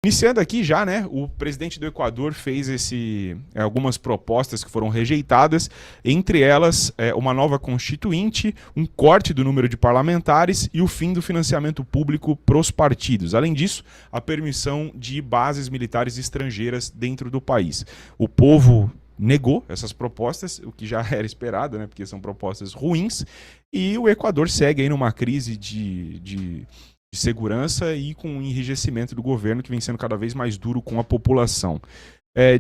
Iniciando aqui já, né, o presidente do Equador fez algumas propostas que foram rejeitadas, entre elas uma nova constituinte, um corte do número de parlamentares e o fim do financiamento público para os partidos. Além disso, a permissão de bases militares estrangeiras dentro do país. O povo negou essas propostas, o que já era esperado, né, porque são propostas ruins, e o Equador segue aí numa crise de segurança e com o enrijecimento do governo que vem sendo cada vez mais duro com a população.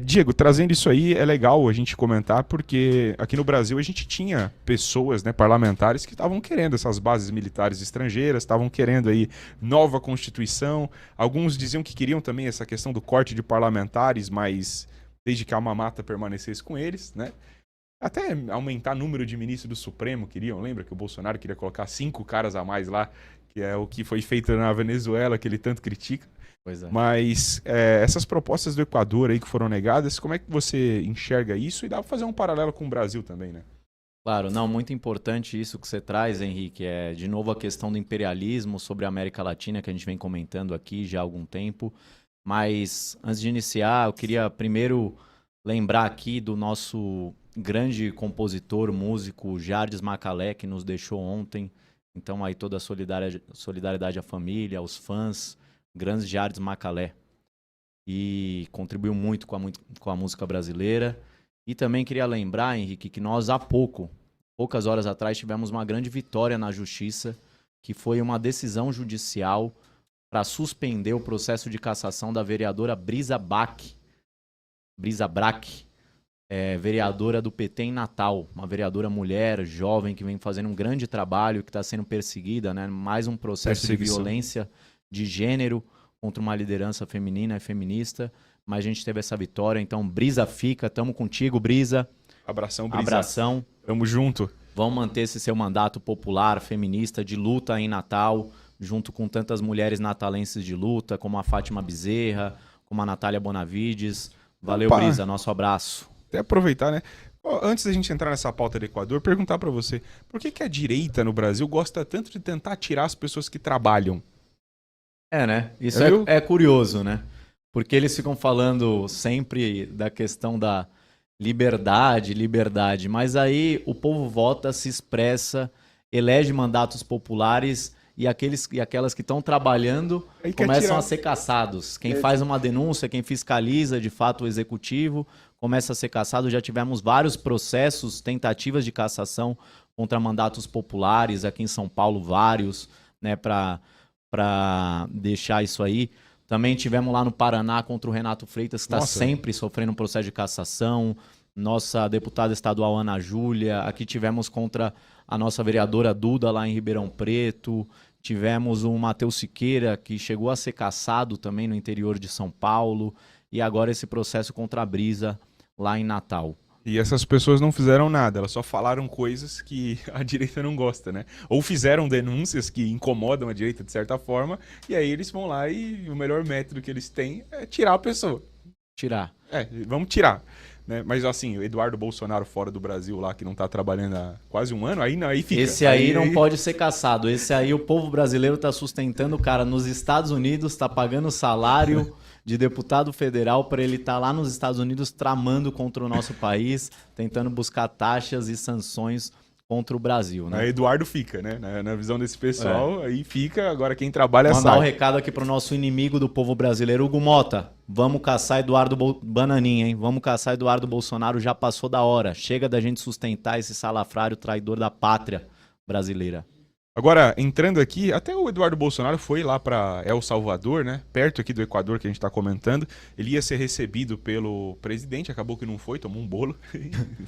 Diego, trazendo isso aí, é legal a gente comentar, porque aqui no Brasil a gente tinha pessoas, né, parlamentares, que estavam querendo essas bases militares estrangeiras, estavam querendo aí nova Constituição. Alguns diziam que queriam também essa questão do corte de parlamentares, mas desde que a Alma Mata permanecesse com eles, né? Até aumentar o número de ministros do Supremo queriam. Lembra que o Bolsonaro queria colocar 5 caras a mais lá, que é o que foi feito na Venezuela, que ele tanto critica. Pois é. Mas essas propostas do Equador aí que foram negadas, como é que você enxerga isso? E dá para fazer um paralelo com o Brasil também, né? Claro, não, muito importante isso que você traz, Henrique, de novo a questão do imperialismo sobre a América Latina, que a gente vem comentando aqui já há algum tempo. Mas antes de iniciar, eu queria primeiro lembrar aqui do nosso grande compositor, músico, Jardes Macalé, que nos deixou ontem. Então aí toda a solidariedade à família, aos fãs, grandes Jardes Macalé. E contribuiu muito com a música brasileira. E também queria lembrar, Henrique, que nós há poucas horas atrás, tivemos uma grande vitória na justiça, que foi uma decisão judicial para suspender o processo de cassação da vereadora Brisa Brack, vereadora do PT em Natal, uma vereadora mulher, jovem, que vem fazendo um grande trabalho, que está sendo perseguida, né? Mais um processo de violência de gênero contra uma liderança feminina e feminista, mas a gente teve essa vitória, então Brisa fica, tamo contigo, Brisa. Abração, Brisa. Abração. Tamo junto. Vamos manter esse seu mandato popular, feminista, de luta em Natal, junto com tantas mulheres natalenses de luta, como a Fátima Bezerra, como a Natália Bonavides. Valeu, Opa. Brisa, nosso abraço. Até aproveitar, né? Antes da gente entrar nessa pauta do Equador, perguntar pra você, por que a direita no Brasil gosta tanto de tentar tirar as pessoas que trabalham? Né? Isso Viu? é curioso, né? Porque eles ficam falando sempre da questão da liberdade, mas aí o povo vota, se expressa, elege mandatos populares e aquelas que estão trabalhando começam a ser caçados. Quem faz uma denúncia, quem fiscaliza de fato o executivo, começa a ser caçado. Já tivemos vários processos, tentativas de cassação contra mandatos populares, aqui em São Paulo vários, né, para deixar isso aí. Também tivemos lá no Paraná contra o Renato Freitas, que está sempre sofrendo um processo de cassação. Nossa deputada estadual Ana Júlia. Aqui tivemos contra a nossa vereadora Duda, lá em Ribeirão Preto. Tivemos o Matheus Siqueira, que chegou a ser cassado também no interior de São Paulo. E agora esse processo contra a Brisa, lá em Natal. E essas pessoas não fizeram nada, elas só falaram coisas que a direita não gosta, né? Ou fizeram denúncias que incomodam a direita de certa forma, e aí eles vão lá e o melhor método que eles têm é tirar a pessoa. Tirar. Vamos tirar. Né? Mas assim, o Eduardo Bolsonaro fora do Brasil lá, que não tá trabalhando há quase um ano, aí fica. Esse aí não pode ser caçado. Esse aí o povo brasileiro tá sustentando o cara nos Estados Unidos, tá pagando salário de deputado federal para ele estar lá nos Estados Unidos tramando contra o nosso país, tentando buscar taxas e sanções contra o Brasil, né? Eduardo fica, né? Na visão desse pessoal, aí fica, agora quem trabalha sai. Mandar um recado aqui pro nosso inimigo do povo brasileiro, Hugo Mota. Vamos caçar Eduardo Bananinha, hein? Vamos caçar Eduardo Bolsonaro, já passou da hora. Chega da gente sustentar esse salafrário traidor da pátria brasileira. Agora, entrando aqui, até o Eduardo Bolsonaro foi lá para El Salvador, né? Perto aqui do Equador que a gente está comentando. Ele ia ser recebido pelo presidente, acabou que não foi, tomou um bolo.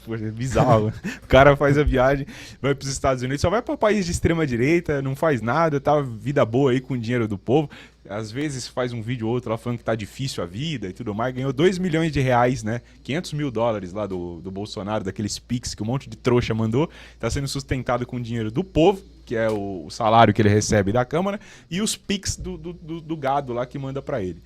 Foi bizarro. O cara faz a viagem, vai para os Estados Unidos, só vai para país de extrema direita, não faz nada, tá vida boa aí com o dinheiro do povo. Às vezes faz um vídeo ou outro lá falando que tá difícil a vida e tudo mais. Ganhou 2 milhões de reais, né? 500 mil dólares lá do Bolsonaro, daqueles Pix que um monte de trouxa mandou. Tá sendo sustentado com o dinheiro do povo, que é o salário que ele recebe da Câmara, e os Pix do gado lá que manda pra ele.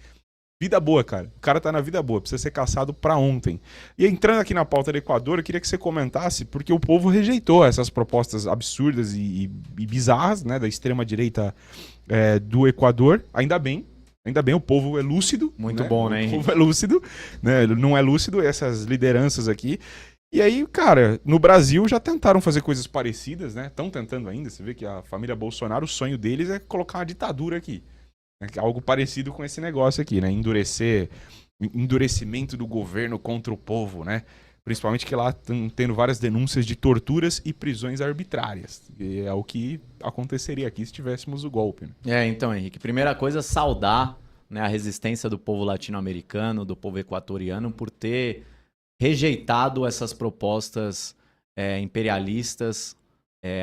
Vida boa, cara. O cara tá na vida boa, precisa ser caçado pra ontem. E entrando aqui na pauta do Equador, eu queria que você comentasse, porque o povo rejeitou essas propostas absurdas e bizarras, né, da extrema-direita do Equador. Ainda bem, Ainda bem, o povo é lúcido. Muito bom, né, Henrique? O povo é lúcido, né? Ele não é lúcido, essas lideranças aqui. E aí, cara, no Brasil já tentaram fazer coisas parecidas, né? Estão tentando ainda. Você vê que a família Bolsonaro, o sonho deles é colocar uma ditadura aqui. Né? Algo parecido com esse negócio aqui, né? Endurecimento do governo contra o povo, né? Principalmente que lá estão tendo várias denúncias de torturas e prisões arbitrárias. E é o que aconteceria aqui se tivéssemos o golpe. Né? Então, Henrique, primeira coisa, saudar, né, a resistência do povo latino-americano, do povo equatoriano, por ter rejeitado essas propostas imperialistas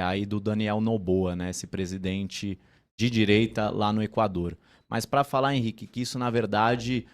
aí do Daniel Noboa, né, esse presidente de direita lá no Equador. Mas para falar, Henrique, que isso, na verdade,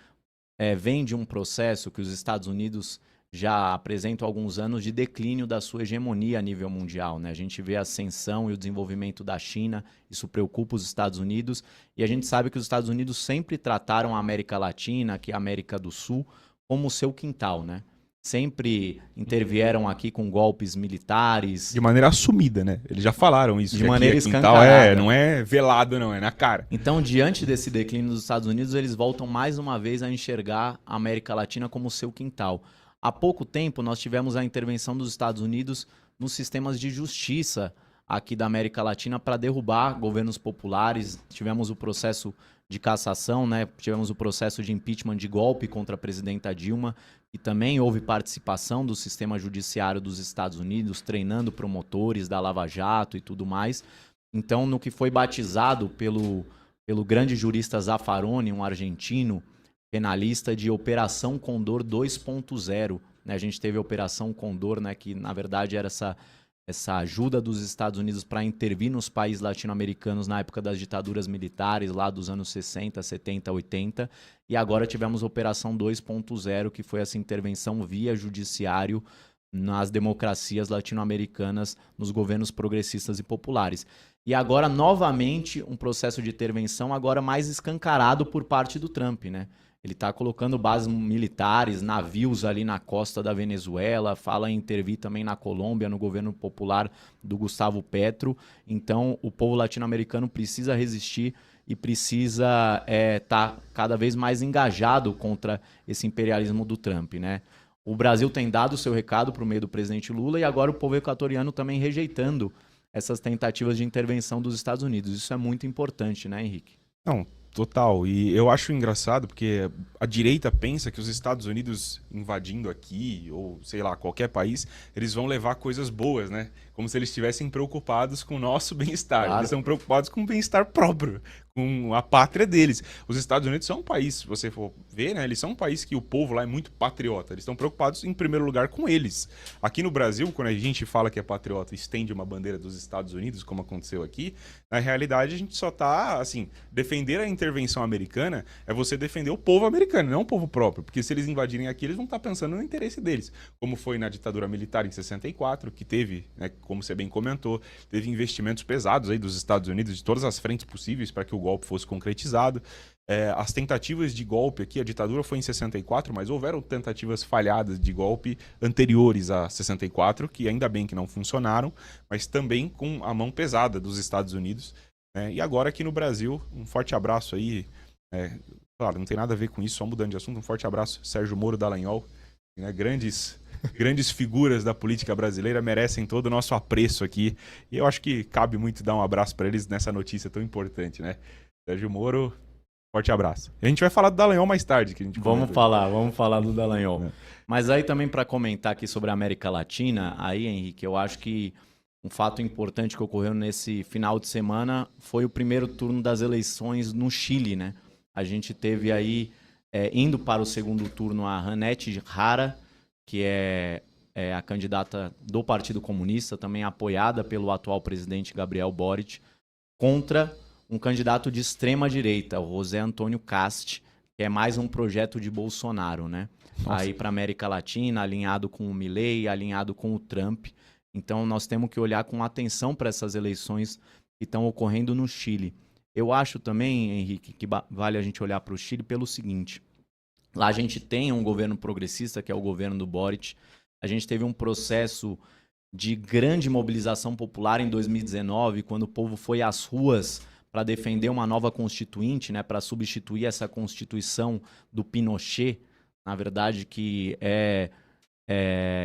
vem de um processo que os Estados Unidos já apresentam há alguns anos de declínio da sua hegemonia a nível mundial, né? A gente vê a ascensão e o desenvolvimento da China, isso preocupa os Estados Unidos, e a gente sabe que os Estados Unidos sempre trataram a América Latina, aqui a América do Sul, como seu quintal, né? Sempre intervieram aqui com golpes militares. De maneira assumida, né? Eles já falaram isso. De maneira escancarada. Não é velado, não, é na cara. Então, diante desse declínio dos Estados Unidos, eles voltam mais uma vez a enxergar a América Latina como seu quintal. Há pouco tempo, nós tivemos a intervenção dos Estados Unidos nos sistemas de justiça aqui da América Latina para derrubar governos populares. Tivemos o processo de cassação, né? Tivemos o processo de impeachment de golpe contra a presidenta Dilma, e também houve participação do sistema judiciário dos Estados Unidos, treinando promotores da Lava Jato e tudo mais. Então, no que foi batizado pelo grande jurista Zaffaroni, um argentino, penalista de Operação Condor 2.0. Né? A gente teve a Operação Condor, né, que na verdade era essa ajuda dos Estados Unidos para intervir nos países latino-americanos na época das ditaduras militares, lá dos anos 60, 70, 80. E agora tivemos a Operação 2.0, que foi essa intervenção via judiciário nas democracias latino-americanas, nos governos progressistas e populares. E agora, novamente, um processo de intervenção agora mais escancarado por parte do Trump, né? Ele está colocando bases militares, navios ali na costa da Venezuela, fala em intervir também na Colômbia, no governo popular do Gustavo Petro. Então, o povo latino-americano precisa resistir e precisa estar cada vez mais engajado contra esse imperialismo do Trump, né? O Brasil tem dado o seu recado para o meio do presidente Lula e agora o povo equatoriano também rejeitando essas tentativas de intervenção dos Estados Unidos. Isso é muito importante, né, Henrique? Não, total. E eu acho engraçado porque a direita pensa que os Estados Unidos invadindo aqui, ou sei lá, qualquer país, eles vão levar coisas boas, né? Como se eles estivessem preocupados com o nosso bem-estar. Claro. Eles estão preocupados com o bem-estar próprio, com a pátria deles. Os Estados Unidos são um país, se você for ver, né? Eles são um país que o povo lá é muito patriota. Eles estão preocupados, em primeiro lugar, com eles. Aqui no Brasil, quando a gente fala que é patriota e estende uma bandeira dos Estados Unidos, como aconteceu aqui, na realidade a gente só tá, assim, defender a intervenção americana é você defender o povo americano, não o povo próprio. Porque se eles invadirem aqui, eles vão estar pensando no interesse deles. Como foi na ditadura militar em 64, que teve, né, como você bem comentou, teve investimentos pesados aí dos Estados Unidos, de todas as frentes possíveis para que o golpe fosse concretizado. As tentativas de golpe aqui, a ditadura foi em 64, mas houveram tentativas falhadas de golpe anteriores a 64, que ainda bem que não funcionaram, mas também com a mão pesada dos Estados Unidos. E agora aqui no Brasil, um forte abraço aí. Claro, não tem nada a ver com isso, só mudando de assunto, um forte abraço, Sérgio Moro Dallagnol, né, grandes figuras da política brasileira merecem todo o nosso apreço aqui. E eu acho que cabe muito dar um abraço para eles nessa notícia tão importante, né? Sérgio Moro, forte abraço. A gente vai falar do Dallagnol mais tarde. Que a gente vamos falar do Dallagnol. Mas aí também para comentar aqui sobre a América Latina, aí, Henrique, eu acho que um fato importante que ocorreu nesse final de semana foi o primeiro turno das eleições no Chile, né? A gente teve aí, indo para o segundo turno, a Janete Jara, que é a candidata do Partido Comunista, também apoiada pelo atual presidente Gabriel Boric, contra um candidato de extrema-direita, o José Antônio Cast, que é mais um projeto de Bolsonaro, né? Nossa. Aí para a América Latina, alinhado com o Milei, alinhado com o Trump. Então nós temos que olhar com atenção para essas eleições que estão ocorrendo no Chile. Eu acho também, Henrique, que vale a gente olhar para o Chile pelo seguinte: lá a gente tem um governo progressista, que é o governo do Boric. A gente teve um processo de grande mobilização popular em 2019, quando o povo foi às ruas para defender uma nova constituinte, né, para substituir essa constituição do Pinochet, na verdade, que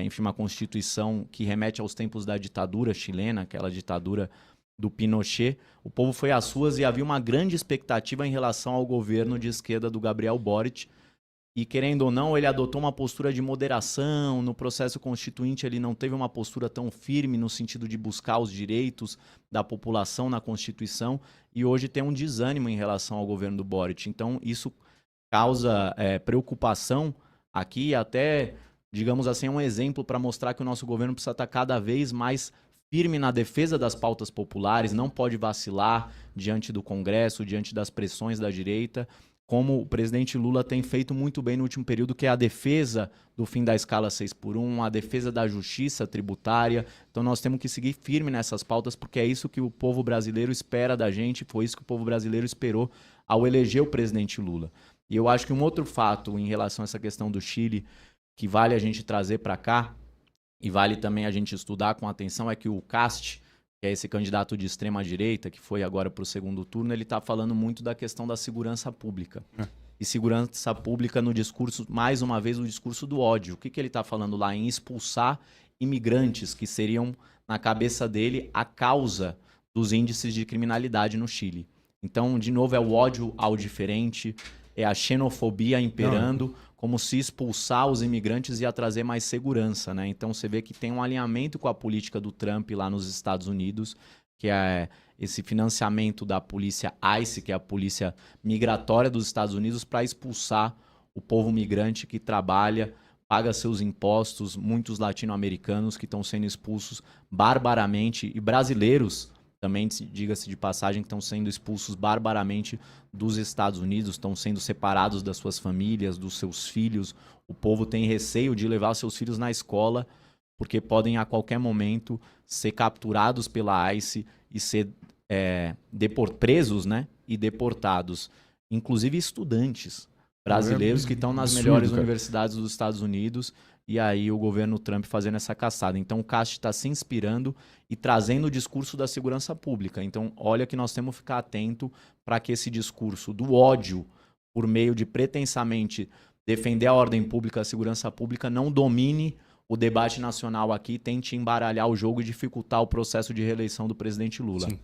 enfim, uma constituição que remete aos tempos da ditadura chilena, aquela ditadura do Pinochet. O povo foi às ruas e havia uma grande expectativa em relação ao governo de esquerda do Gabriel Boric. E, querendo ou não, ele adotou uma postura de moderação. No processo constituinte, ele não teve uma postura tão firme no sentido de buscar os direitos da população na Constituição. E hoje tem um desânimo em relação ao governo do Boric. Então, isso causa preocupação aqui, até, digamos assim, um exemplo para mostrar que o nosso governo precisa estar cada vez mais firme na defesa das pautas populares, não pode vacilar diante do Congresso, diante das pressões da direita, como o presidente Lula tem feito muito bem no último período, que é a defesa do fim da escala 6x1, a defesa da justiça tributária. Então nós temos que seguir firme nessas pautas, porque é isso que o povo brasileiro espera da gente, foi isso que o povo brasileiro esperou ao eleger o presidente Lula. E eu acho que um outro fato em relação a essa questão do Chile, que vale a gente trazer para cá, e vale também a gente estudar com atenção, é que o Cast, que é esse candidato de extrema-direita, que foi agora para o segundo turno, ele está falando muito da questão da segurança pública. E segurança pública no discurso, mais uma vez, o discurso do ódio. O que ele está falando lá? Em expulsar imigrantes, que seriam, na cabeça dele, a causa dos índices de criminalidade no Chile. Então, de novo, é o ódio ao diferente, é a xenofobia imperando, como se expulsar os imigrantes ia trazer mais segurança, né? Então você vê que tem um alinhamento com a política do Trump lá nos Estados Unidos, que é esse financiamento da polícia ICE, que é a polícia migratória dos Estados Unidos, para expulsar o povo migrante que trabalha, paga seus impostos, muitos latino-americanos que estão sendo expulsos barbaramente, e brasileiros também, diga-se de passagem, que estão sendo expulsos barbaramente dos Estados Unidos, estão sendo separados das suas famílias, dos seus filhos. O povo tem receio de levar seus filhos na escola, porque podem a qualquer momento ser capturados pela ICE e ser presos, né, e deportados. Inclusive estudantes brasileiros que estão nas melhores universidades dos Estados Unidos, e aí o governo Trump fazendo essa caçada. Então o Cast está se inspirando e trazendo o discurso da segurança pública. Então olha que nós temos que ficar atento para que esse discurso do ódio, por meio de pretensamente defender a ordem pública, a segurança pública, não domine o debate nacional aqui, tente embaralhar o jogo e dificultar o processo de reeleição do presidente Lula. Sim.